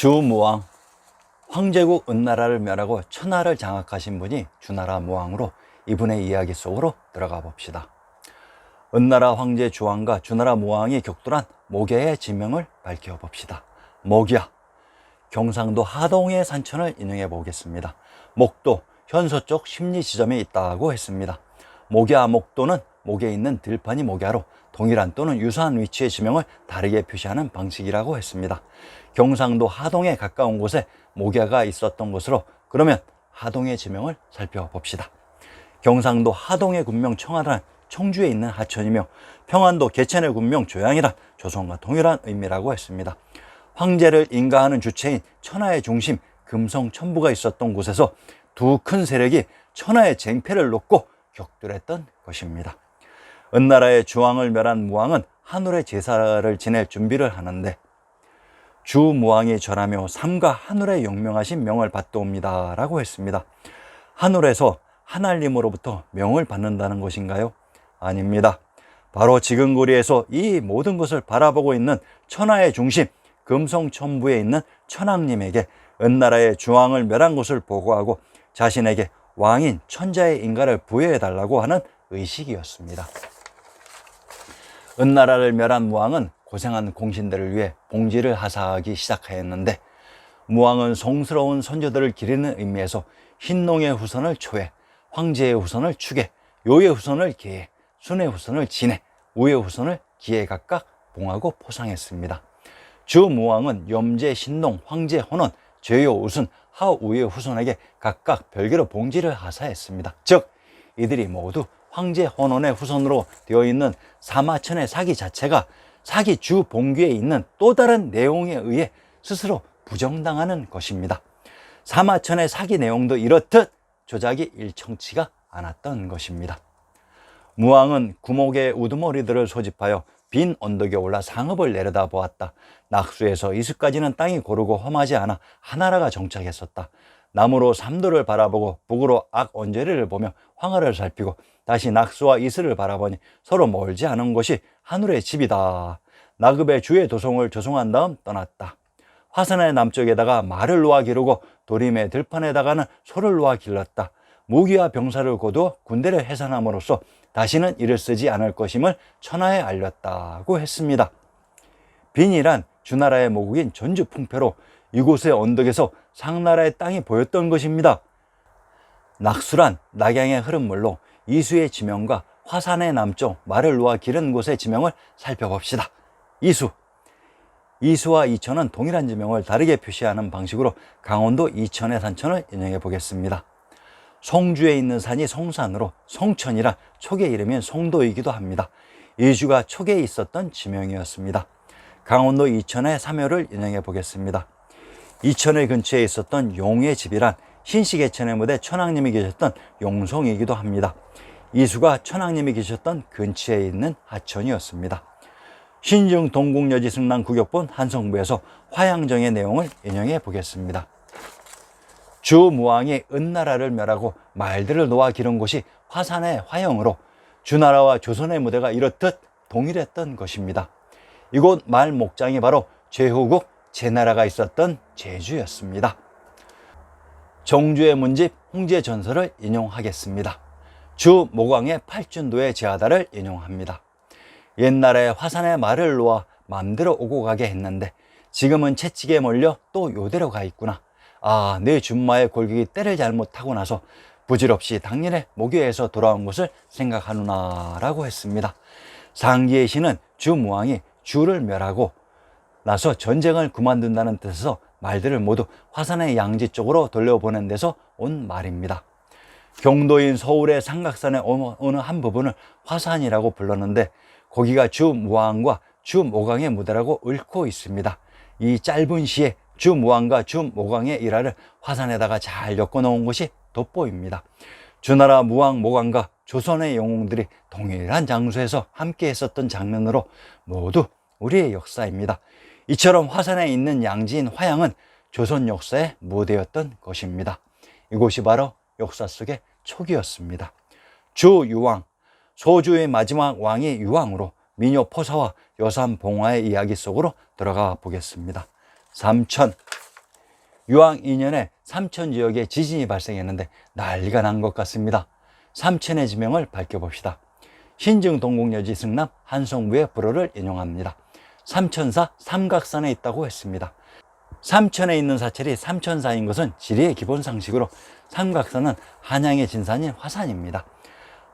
주무왕, 황제국 은나라를 멸하고 천하를 장악하신 분이 주나라 무왕으로 이분의 이야기 속으로 들어가 봅시다. 은나라 황제 주왕과 주나라 무왕이 격돌한 목야의 지명을 밝혀봅시다. 목야, 경상도 하동의 산천을 인용해 보겠습니다. 목도, 현서쪽 심리 지점에 있다고 했습니다. 목야, 목도는 목에 있는 들판이 목야로 동일한 또는 유사한 위치의 지명을 다르게 표시하는 방식이라고 했습니다. 경상도 하동에 가까운 곳에 목야가 있었던 것으로, 그러면 하동의 지명을 살펴봅시다. 경상도 하동의 군명 청하란 청주에 있는 하천이며, 평안도 개천의 군명 조양이란 조선과 동일한 의미라고 했습니다. 황제를 인가하는 주체인 천하의 중심 금성 천부가 있었던 곳에서 두 큰 세력이 천하의 쟁패를 놓고 격돌했던 것입니다. 은나라의 주왕을 멸한 무왕은 한올의 제사를 지낼 준비를 하는데, 주무왕이 절하며 삼가 한올에 영명하신 명을 받도옵니다 라고 했습니다. 한올에서 하나님으로부터 명을 받는다는 것인가요? 아닙니다. 바로 지금 거리에서 이 모든 것을 바라보고 있는 천하의 중심 금성천부에 있는 천왕님에게 은나라의 주왕을 멸한 것을 보고하고 자신에게 왕인 천자의 인가를 부여해달라고 하는 의식이었습니다. 은나라를 멸한 무왕은 고생한 공신들을 위해 봉지를 하사하기 시작하였는데, 무왕은 성스러운 선조들을 기리는 의미에서 흰농의 후손을 초에, 황제의 후손을 축에, 요의 후손을 계에, 순의 후손을 진에, 우의 후손을 기에 각각 봉하고 포상했습니다. 주무왕은 염제, 신농, 황제, 혼원, 제요, 우순, 하우의 후손에게 각각 별개로 봉지를 하사했습니다. 즉 이들이 모두 황제 혼원의 후손으로 되어 있는 사마천의 사기 자체가 사기 주 봉규에 있는 또 다른 내용에 의해 스스로 부정당하는 것입니다. 사마천의 사기 내용도 이렇듯 조작이 일청치가 않았던 것입니다. 무왕은 구목의 우두머리들을 소집하여 빈 언덕에 올라 상읍을 내려다 보았다. 낙수에서 이수까지는 땅이 고르고 험하지 않아 하나라가 정착했었다. 남으로 삼도를 바라보고 북으로 악언저리를 보며 황하를 살피고 다시 낙수와 이슬을 바라보니 서로 멀지 않은 곳이 하늘의 집이다. 나급의 주의 도성을 조성한 다음 떠났다. 화산의 남쪽에다가 말을 놓아 기르고 도림의 들판에다가는 소를 놓아 길렀다. 무기와 병사를 거두어 군대를 해산함으로써 다시는 이를 쓰지 않을 것임을 천하에 알렸다고 했습니다. 빈이란 주나라의 모국인 전주 풍패로 이곳의 언덕에서 상나라의 땅이 보였던 것입니다. 낙수란 낙양의 흐름물로 이수의 지명과 화산의 남쪽 말을 놓아 기른 곳의 지명을 살펴봅시다. 이수와 이천은 동일한 지명을 다르게 표시하는 방식으로 강원도 이천의 산천을 인용해 보겠습니다. 송주에 있는 산이 송산으로 송천이라 촉의 이름인 송도이기도 합니다. 이주가 촉에 있었던 지명이었습니다. 강원도 이천의 사묘를 인용해 보겠습니다. 이천의 근처에 있었던 용의 집이란 신시계천의 무대 천왕님이 계셨던 용송이기도 합니다. 이수가 천왕님이 계셨던 근처에 있는 하천이었습니다. 신증 동국여지 승남 구격본 한성부에서 화양정의 내용을 인용해 보겠습니다. 주무왕이 은나라를 멸하고 말들을 놓아 기른 곳이 화산의 화영으로 주나라와 조선의 무대가 이렇듯 동일했던 것입니다. 이곳 말 목장이 바로 제후국 제나라가 있었던 제주였습니다. 정주의 문집 홍제전설을 인용하겠습니다. 주모광의 팔준도의 제하다를 인용합니다. 옛날에 화산에 말을 놓아 맘대로 오고 가게 했는데 지금은 채찍에 몰려 또 요대로 가 있구나. 아, 내 준마의 골격이 때를 잘못하고 나서 부질없이 당년에 목요에서 돌아온 것을 생각하누나 라고 했습니다. 상기의 시는 주무왕이 주를 멸하고 나서 전쟁을 그만둔다는 뜻에서 말들을 모두 화산의 양지 쪽으로 돌려보낸 데서 온 말입니다. 경도인 서울의 삼각산의 어느 한 부분을 화산이라고 불렀는데 거기가 주무왕과 주모광의 무대라고 읊고 있습니다. 이 짧은 시에 주무왕과 주모광의 일화를 화산에다가 잘 엮어놓은 것이 돋보입니다. 주나라 무왕 모광과 조선의 영웅들이 동일한 장소에서 함께 했었던 장면으로 모두 우리의 역사입니다. 이처럼 화산에 있는 양지인 화양은 조선 역사의 무대였던 것입니다. 이곳이 바로 역사 속의 촉이었습니다. 주유왕, 소주의 마지막 왕이 유왕으로 미녀 포사와 여산 봉화의 이야기 속으로 들어가 보겠습니다. 삼천, 유왕 2년에 삼천 지역에 지진이 발생했는데 난리가 난 것 같습니다. 삼천의 지명을 밝혀봅시다. 신증 동국여지 승남 한성부의 불어를 인용합니다. 삼천사 삼각산에 있다고 했습니다. 삼천에 있는 사찰이 삼천사인 것은 지리의 기본 상식으로 삼각산은 한양의 진산인 화산입니다.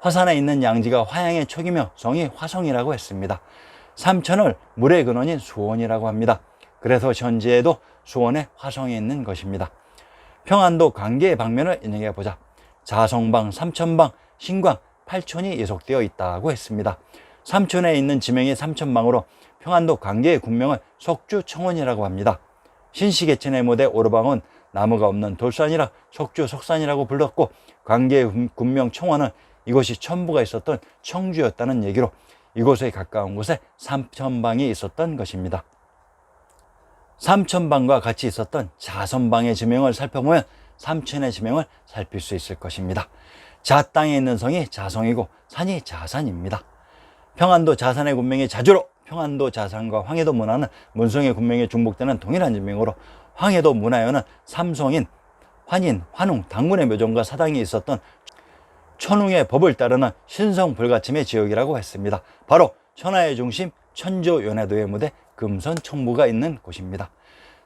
화산에 있는 양지가 화양의 촉이며 성이 화성이라고 했습니다. 삼천을 물의 근원인 수원이라고 합니다. 그래서 현지에도 수원에 화성이 있는 것입니다. 평안도 관계의 방면을 인용해 보자. 자성방, 삼천방, 신광, 팔촌이 예속되어 있다고 했습니다. 삼천에 있는 지명이 삼천방으로 평안도 관계의 군명을 속주청원이라고 합니다. 신시계천의 모대 오르방은 나무가 없는 돌산이라 속주 속산이라고 불렀고, 관계의 군명 청원은 이곳이 천부가 있었던 청주였다는 얘기로 이곳에 가까운 곳에 삼천방이 있었던 것입니다. 삼천방과 같이 있었던 자선방의 지명을 살펴보면 삼천의 지명을 살필 수 있을 것입니다. 자 땅에 있는 성이 자성이고 산이 자산입니다. 평안도 자산의 군명이 자주로 평안도 자산과 황해도 문화는 문성의 군명에 중복되는 동일한 지명으로 황해도 문화에는 삼성인 환인, 환웅, 당군의 묘정과 사당이 있었던 천웅의 법을 따르는 신성불가침의 지역이라고 했습니다. 바로 천하의 중심 천조연해도의 무대 금선청부가 있는 곳입니다.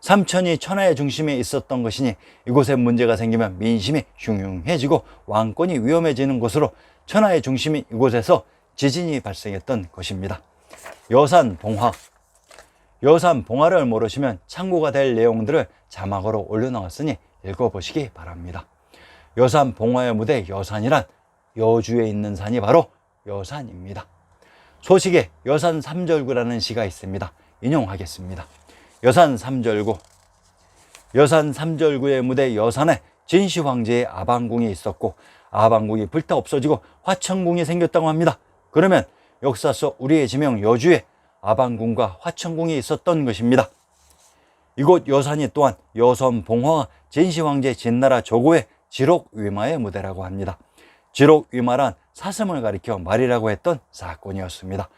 삼천이 천하의 중심에 있었던 것이니 이곳에 문제가 생기면 민심이 흉흉해지고 왕권이 위험해지는 곳으로 천하의 중심인 이곳에서 지진이 발생했던 것입니다. 여산봉화. 여산봉화를 모르시면 참고가 될 내용들을 자막으로 올려놓았으니 읽어보시기 바랍니다. 여산봉화의 무대 여산이란 여주에 있는 산이 바로 여산입니다. 소식에 여산삼절구라는 시가 있습니다. 인용하겠습니다. 여산삼절구. 여산삼절구의 무대 여산에 진시황제의 아방궁이 있었고 아방궁이 불타 없어지고 화천궁이 생겼다고 합니다. 그러면 역사 속 우리의 지명 여주에 아방궁과 화천궁이 있었던 것입니다. 이곳 여산이 또한 여선봉화와 진시황제 진나라 조고의 지록위마의 무대라고 합니다. 지록위마란 사슴을 가리켜 말이라고 했던 사건이었습니다.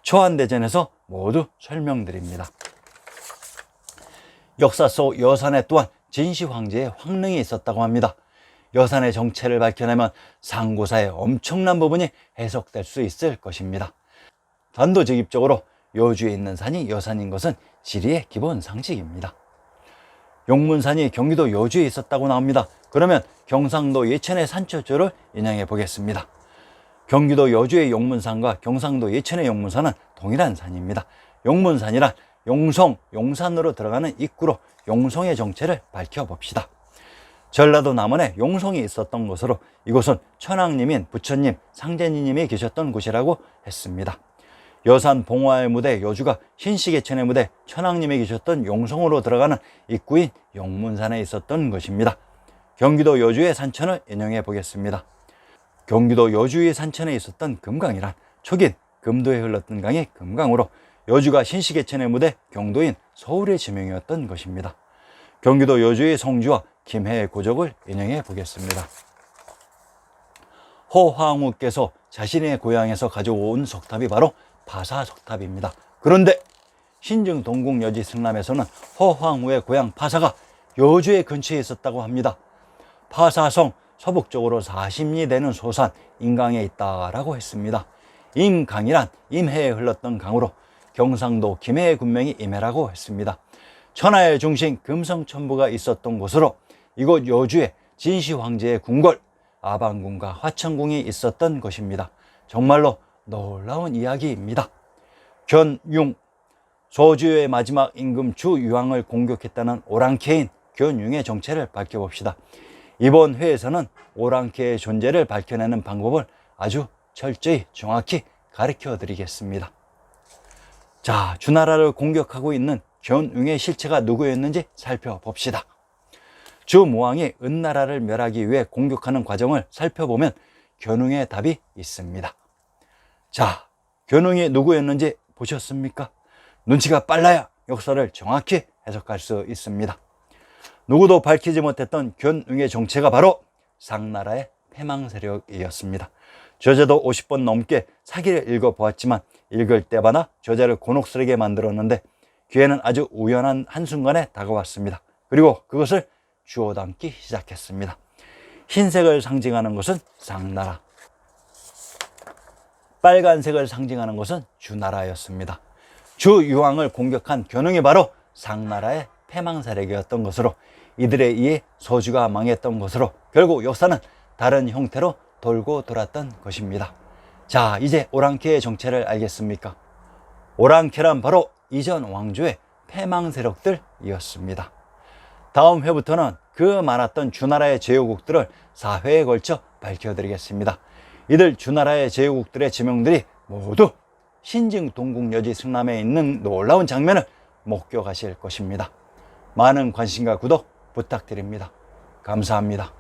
초안대전에서 모두 설명드립니다. 역사 속 여산에 또한 진시황제의 황릉이 있었다고 합니다. 여산의 정체를 밝혀내면 상고사의 엄청난 부분이 해석될 수 있을 것입니다. 단도직입적으로 여주에 있는 산이 여산인 것은 지리의 기본 상식입니다. 용문산이 경기도 여주에 있었다고 나옵니다. 그러면 경상도 예천의 산초조를 인용해 보겠습니다. 경기도 여주의 용문산과 경상도 예천의 용문산은 동일한 산입니다. 용문산이란 용성, 용산으로 들어가는 입구로 용성의 정체를 밝혀봅시다. 전라도 남원에 용성이 있었던 곳으로 이곳은 천왕님인 부처님, 상제니님이 계셨던 곳이라고 했습니다. 여산 봉화의 무대 여주가 신시계천의 무대 천왕님이 계셨던 용성으로 들어가는 입구인 용문산에 있었던 것입니다. 경기도 여주의 산천을 인용해 보겠습니다. 경기도 여주의 산천에 있었던 금강이란 초긴 금도에 흘렀던 강이 금강으로 여주가 신시계천의 무대 경도인 서울의 지명이었던 것입니다. 경기도 여주의 성주와 김해의 고적을 인용해 보겠습니다. 허황우께서 자신의 고향에서 가져온 석탑이 바로 파사석탑입니다. 그런데 신증 동국여지 승남에서는 허황우의 고향 파사가 여주의 근처에 있었다고 합니다. 파사성 서북쪽으로 40리 되는 소산 임강에 있다라고 했습니다. 임강이란 임해에 흘렀던 강으로 경상도 김해의 군명이 임해라고 했습니다. 천하의 중심 금성천부가 있었던 곳으로 이곳 여주에 진시황제의 궁궐 아방궁과 화천궁이 있었던 것입니다. 정말로 놀라운 이야기입니다. 견융. 소주의 마지막 임금 주유왕을 공격했다는 오랑캐인 견융의 정체를 밝혀봅시다. 이번 회에서는 오랑캐의 존재를 밝혀내는 방법을 아주 철저히 정확히 가르쳐 드리겠습니다. 자, 주나라를 공격하고 있는 견융의 실체가 누구였는지 살펴봅시다. 주무왕이 은나라를 멸하기 위해 공격하는 과정을 살펴보면 견융의 답이 있습니다. 자, 견융이 누구였는지 보셨습니까? 눈치가 빨라야 역사를 정확히 해석할 수 있습니다. 누구도 밝히지 못했던 견융의 정체가 바로 상나라의 패망 세력이었습니다. 저자도 50번 넘게 사기를 읽어보았지만 읽을 때마다 저자를 곤혹스럽게 만들었는데 기회는 아주 우연한 한순간에 다가왔습니다. 그리고 그것을 주워 담기 시작했습니다. 흰색을 상징하는 것은 상나라, 빨간색을 상징하는 것은 주나라였습니다. 주유왕을 공격한 견홍이 바로 상나라의 패망 세력이었던 것으로, 이들에 의해 서주가 망했던 것으로 결국 역사는 다른 형태로 돌고 돌았던 것입니다. 자, 이제 오랑캐의 정체를 알겠습니까? 오랑캐란 바로 이전 왕조의 패망 세력들이었습니다. 다음 회부터는 그 많았던 주나라의 제후국들을 4회에 걸쳐 밝혀드리겠습니다. 이들 주나라의 제후국들의 지명들이 모두 신증 동국여지 승남에 있는 놀라운 장면을 목격하실 것입니다. 많은 관심과 구독 부탁드립니다. 감사합니다.